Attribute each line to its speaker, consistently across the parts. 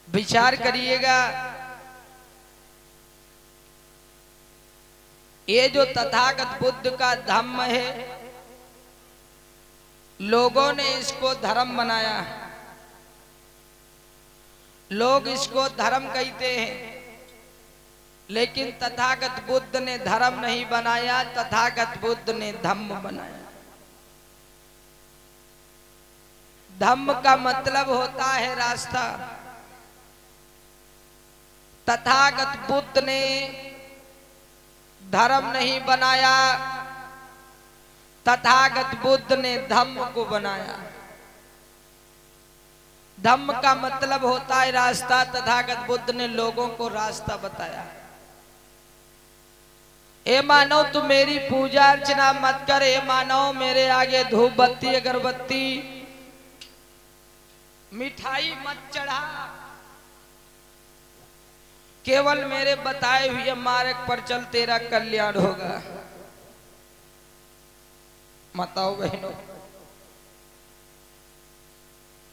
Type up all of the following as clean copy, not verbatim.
Speaker 1: विचार करिएगा, ये जो तथागत बुद्ध का धम्म है, लोगों ने इसको धर्म बनाया। लोग इसको धर्म कहते हैं, लेकिन तथागत बुद्ध ने धर्म नहीं बनाया, तथागत बुद्ध ने धम्म बनाया। धम्म का मतलब होता है रास्ता। तथागत बुद्ध ने धर्म नहीं बनाया, तथागत बुद्ध ने धम्म को बनाया। धम्म का मतलब होता है रास्ता, तथागत बुद्ध ने लोगों को रास्ता बताया। ए मानव तू मेरी पूजा अर्चना मत कर, ए मानव मेरे आगे धूप बत्ती अगरबत्ती मिठाई मत चढ़ा, केवल मेरे बताए हुए मार्ग पर चल, तेरा कल्याण होगा। माताओं बहनों,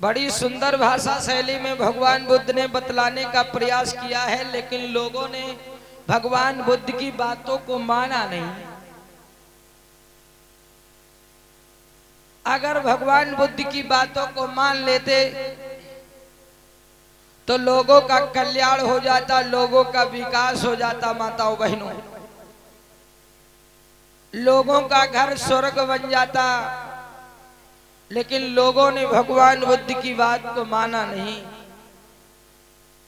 Speaker 1: बड़ी सुंदर भाषा शैली में भगवान बुद्ध ने बतलाने का प्रयास किया है, लेकिन लोगों ने भगवान बुद्ध की बातों को माना नहीं। अगर भगवान बुद्ध की बातों को मान लेते तो लोगों का कल्याण हो जाता, लोगों का विकास हो जाता। माताओं बहनों, लोगों का घर स्वर्ग बन जाता, लेकिन लोगों ने भगवान बुद्ध की बात को माना नहीं।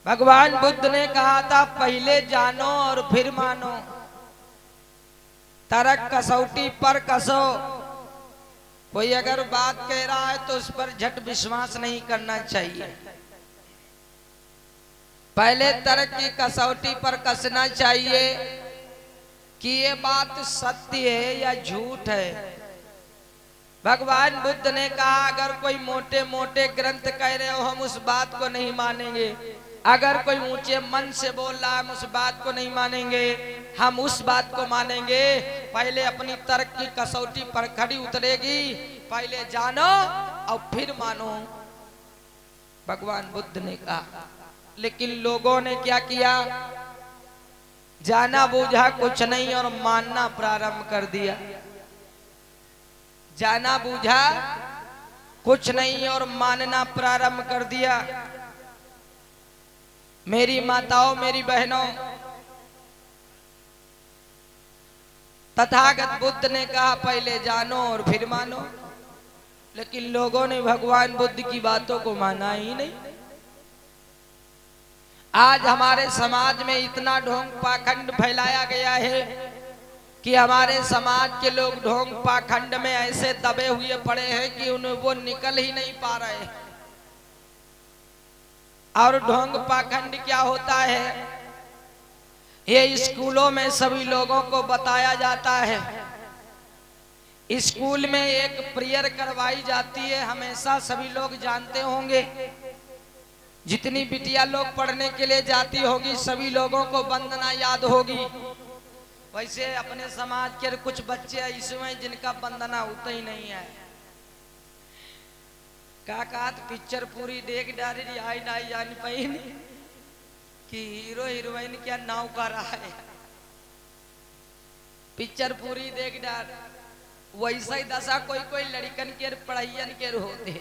Speaker 1: भगवान बुद्ध ने कहा था, पहले जानो और फिर मानो, तरक कसौटी पर कसो। कोई अगर बात कह रहा है तो उस पर झट विश्वास नहीं करना चाहिए, पहले तर्क की कसौटी पर कसना चाहिए कि ये बात सत्य है या झूठ है। भगवान बुद्ध ने कहा, अगर कोई मोटे मोटे ग्रंथ कह रहे हो हम उस बात को नहीं मानेंगे, अगर कोई ऊंचे मन से बोल रहा है हम उस बात को नहीं मानेंगे, हम उस बात को मानेंगे। पहले अपनी तर्क की कसौटी पर खड़ी उतरेगी, पहले जानो और फिर मानो, भगवान बुद्ध ने कहा। लेकिन लोगों ने क्या किया, जाना बूझा कुछ नहीं और मानना प्रारंभ कर दिया। जाना बूझा कुछ नहीं और मानना प्रारंभ कर दिया। मेरी माताओं, मेरी बहनों, तथागत बुद्ध ने कहा पहले जानो और फिर मानो, लेकिन लोगों ने भगवान बुद्ध की बातों को माना ही नहीं। आज हमारे समाज में इतना ढोंग पाखंड फैलाया गया है कि हमारे समाज के लोग ढोंग पाखंड में ऐसे दबे हुए पड़े हैं कि उन्हें वो निकल ही नहीं पा रहे। और ढोंग पाखंड क्या होता है, ये स्कूलों में सभी लोगों को बताया जाता है। स्कूल में एक प्रेयर करवाई जाती है, हमेशा सभी लोग जानते होंगे। जितनी बिटिया लोग पढ़ने के लिए जाती होगी सभी लोगों को वंदना याद होगी। वैसे अपने समाज के कुछ बच्चे ऐसे हैं जिनका वंदना होता ही नहीं है। काका पिक्चर पूरी देख डाली, आई ना जान पाई कि हीरो हीरोइन क्या नाव का रहा है। पिक्चर पूरी देख डाल, वैसा ही दशा कोई कोई लड़कन के पढ़ाइयन के होते।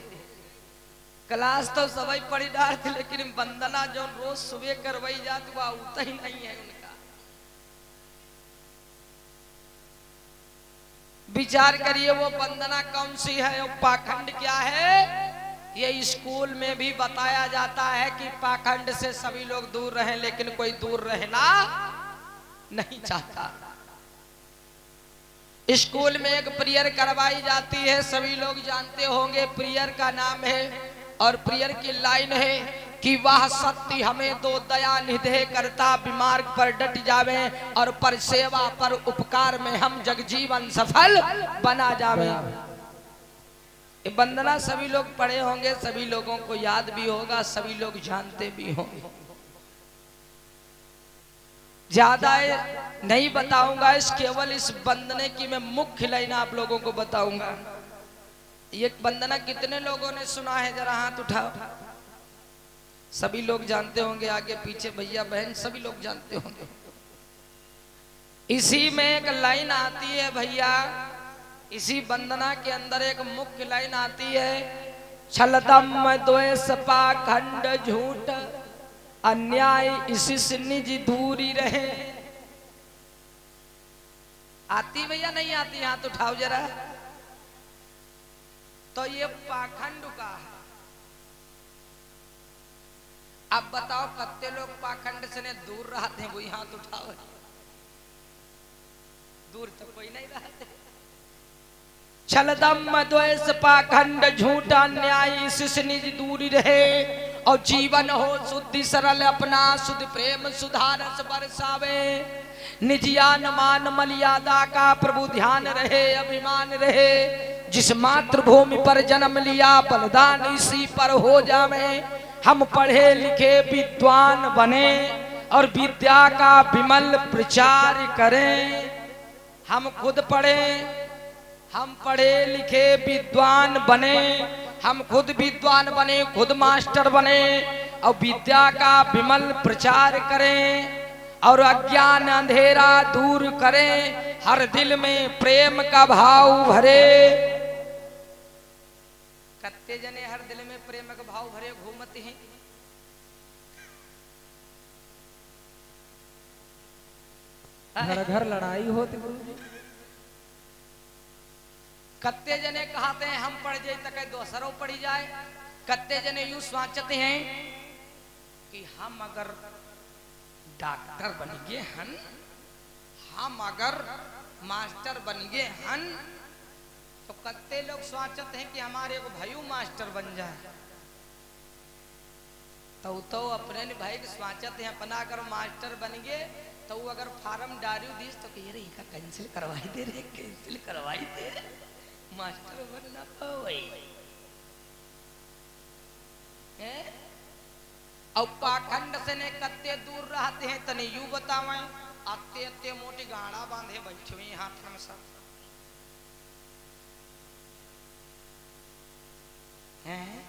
Speaker 1: क्लास तो सभी पढ़ी डाल थी, लेकिन वंदना जो रोज सुबह करवाई जाती वह होता ही नहीं है उनका। विचार करिए वो वंदना कौन सी है, वो पाखंड क्या है। ये स्कूल में भी बताया जाता है कि पाखंड से सभी लोग दूर रहें, लेकिन कोई दूर रहना नहीं चाहता। स्कूल में एक प्रेयर करवाई जाती है, सभी लोग जानते होंगे। प्रेयर का नाम है और प्रेयर की लाइन है कि वह सत्य हमें दो, दया निधे करता विमार्ग पर डट जावे, और पर सेवा पर उपकार में हम जगजीवन सफल बना जावे। ये वंदना सभी लोग पढ़े होंगे, सभी लोगों को याद भी होगा, सभी लोग जानते भी होंगे। ज्यादा नहीं बताऊंगा, इस केवल इस वंदने की मैं मुख्य लाइन आप लोगों को बताऊंगा। ये वंदना कितने लोगों ने सुना है, जरा हाथ उठाओ। सभी लोग जानते होंगे, आगे पीछे भैया बहन सभी लोग जानते होंगे। इसी में एक लाइन आती है भैया, इसी वंदना के अंदर एक मुख्य लाइन आती है, छलदम द्वेष पाखंड झूठ अन्याय इसी से निज दूरी रहे। आती भैया नहीं आती? हाथ उठाओ जरा। तो ये पाखंड का है। अब बताओ कत्ते लोग पाखंड से दूर रहते हैं? वही हाथ उठाओ। दूर तो कोई नहीं रहते। छलदम द्वेष पाखंड झूठ अन्याय से निज दूरी रहे, और जीवन हो शुद्धि सरल अपना शुद्ध प्रेम सुधारस बरसावे। निजियान मान मर्यादा का प्रभु ध्यान रहे, अभिमान रहे। जिस मातृभूमि पर जन्म लिया बलिदान इसी पर हो जावे। हम पढ़े लिखे विद्वान बने और विद्या का विमल प्रचार करें। हम खुद पढ़े, हम पढ़े लिखे विद्वान बने, हम खुद विद्वान बने, खुद मास्टर बने और विद्या का विमल प्रचार करें और अज्ञान अंधेरा दूर करें। हर दिल में प्रेम का भाव भरे। कत्ते जने हर दिल में प्रेम का भाव भरे घूमते हैं।
Speaker 2: घर घर लड़ाई होती गुरुजी।
Speaker 1: कत्ते जने कहते हैं हम पढ़ जाए तक दोसरों पढ़ी जाए। कत्ते जने यूं सोचते हैं कि हम अगर डॉक्टर बन गए हन, हम अगर मास्टर बन गए हन, तो कत्ते लोग सोचते हैं कि हमारे को भाई मास्टर बन जाए। तो अपने भाई के सोचते हैं अपना अगर मास्टर बन गए तो वो अगर फार्म डारियो दीस तो कह रही कैंसिल करवाई दे रे, कैंसिल करवाई दे, मास्टर बनना पावे। और पाखंड से ने कत्ते दूर रहते हैं तने यू बतावे। अत्ते अत्ते मोटी गाड़ा बांधे बैठे हुए हाथ में सब हैं।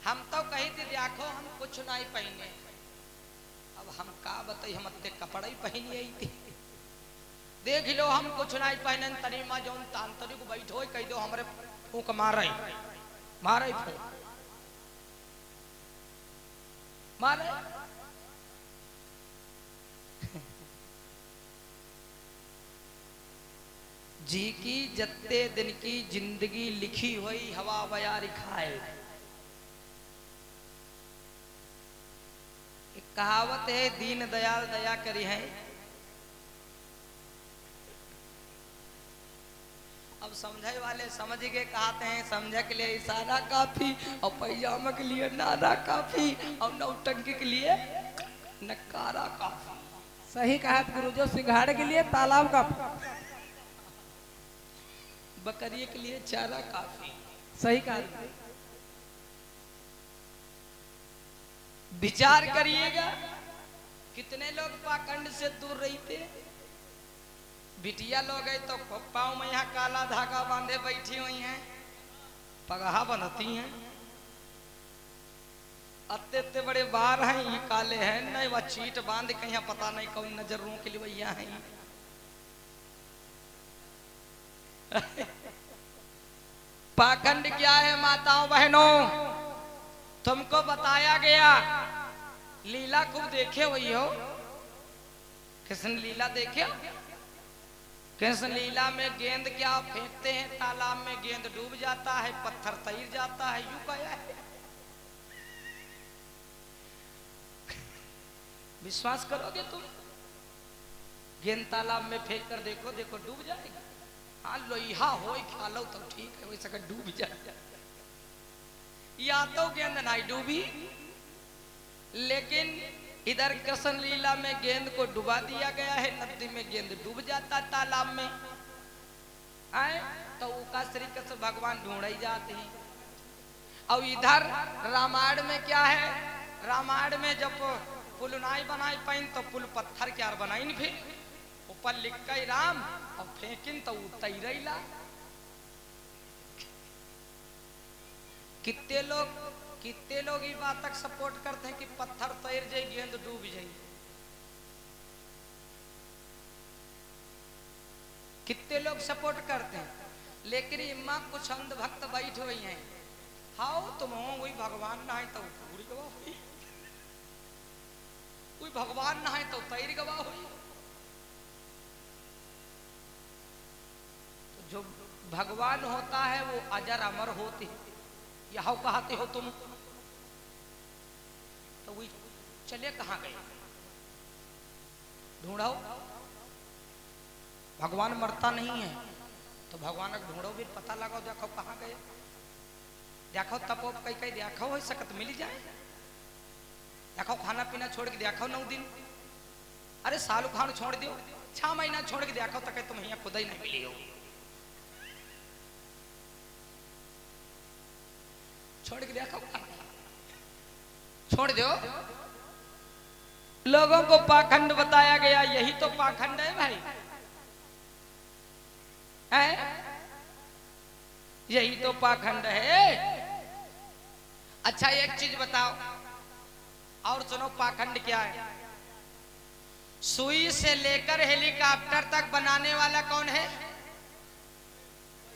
Speaker 1: हम तो कही थी देखो हम कुछ नहीं पहने, अब हम का बताई, हम अत्ते कपड़ा ही पहनी आई थी। देख लो हम कुछ नहीं पहने, तनी माँ जो तांत्रिक बैठो कह दो हमारे फूक मारे मारे फूक मारे। जी की जत्ते दिन की जिंदगी लिखी हुई हवा बया रिखाए। एक कहावत है, दीन दयाल दया करी है। अब समझे वाले समझ के कहते हैं, समझे के लिए इशारा काफी और पैजामा के लिए नारा काफी और नौटंकी के लिए नकारा काफी।
Speaker 2: सही कहा गुरु। जो सिंघाड़े के लिए तालाब का,
Speaker 1: बकरिए के लिए चारा काफी।
Speaker 2: सही कहा।
Speaker 1: विचार करिएगा कितने लोग पाखंड से दूर रहते। बिटिया लोग है तो पाँव में यहाँ काला धागा बांधे बैठी हुई हैं, पगहा बनती हैं। अत्ते अत्ते बड़े बार हैं, ये काले हैं नहीं, वह चीट बांध कहीं पता नहीं कौन नजरों के लिए भैया हैं। पाखंड क्या है माताओं बहनों? तुमको बताया गया। लीला खूब देखे हुई हो, कृष्ण लीला देखे? कृष्ण लीला में गेंद क्या फेंकते हैं, तालाब में गेंद डूब जाता है, पत्थर तैर जाता है, यूं गया है। विश्वास करोगे तुम? गेंद तालाब में फेंक कर देखो, देखो डूब जाएगी। हाँ लोहा हो खा लो तो ठीक है, वैसे का डूब जाए। या तो गेंद नहीं डूबी, लेकिन इधर कृष्ण लीला में गेंद को डुबा दिया गया है, नदी में गेंद डूब जाता तालाब में आए तो उसका श्री कृष्ण भगवान ढूंढ ही जाते हैं। और इधर रामायण में क्या है? रामायण में जब पुल नहीं बनाई पाइन तो पुल पत्थर के आर बनाई, फिर ऊपर लिख के राम और फेंकिन तो उतरला। कितने लोग कितने लोग ये बात तक सपोर्ट करते हैं कि पत्थर तैर जाए गेंद डूब जाए। कितने लोग सपोर्ट करते हैं, लेकिन इम्मा कुछ अंधभक्त बैठ हुई हैं। हाउ तुम हो वही भगवान ना है तो पूरी गवाह हुई, कोई भगवान ना है तो तैर गवाह हुई। तो जो भगवान होता है वो अजर अमर होते, यह कहते हो तुम, तो वही चले कहाँ गए ढूंढो। भगवान मरता नहीं है तो भगवान ढूंढो भी पता लगाओ, देखो कहाँ गए, देखो तपो कई कई देखो हो सकत मिल जाए, देखो खाना पीना छोड़ के देखो 9 दिन, अरे सालू खान छोड़ दियो 6 महीना छोड़ के देखो तक तुम यहाँ खुद ही नहीं मिली हो, छोड़ के देखो छोड़ दो। लोगों को पाखंड बताया गया, यही तो पाखंड है भाई, है यही तो पाखंड है। अच्छा एक चीज बताओ और सुनो, पाखंड क्या है? सुई से लेकर हेलीकॉप्टर तक बनाने वाला कौन है?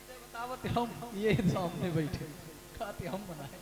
Speaker 2: बताओ हम ये सामने बैठे खाते हम बनाए।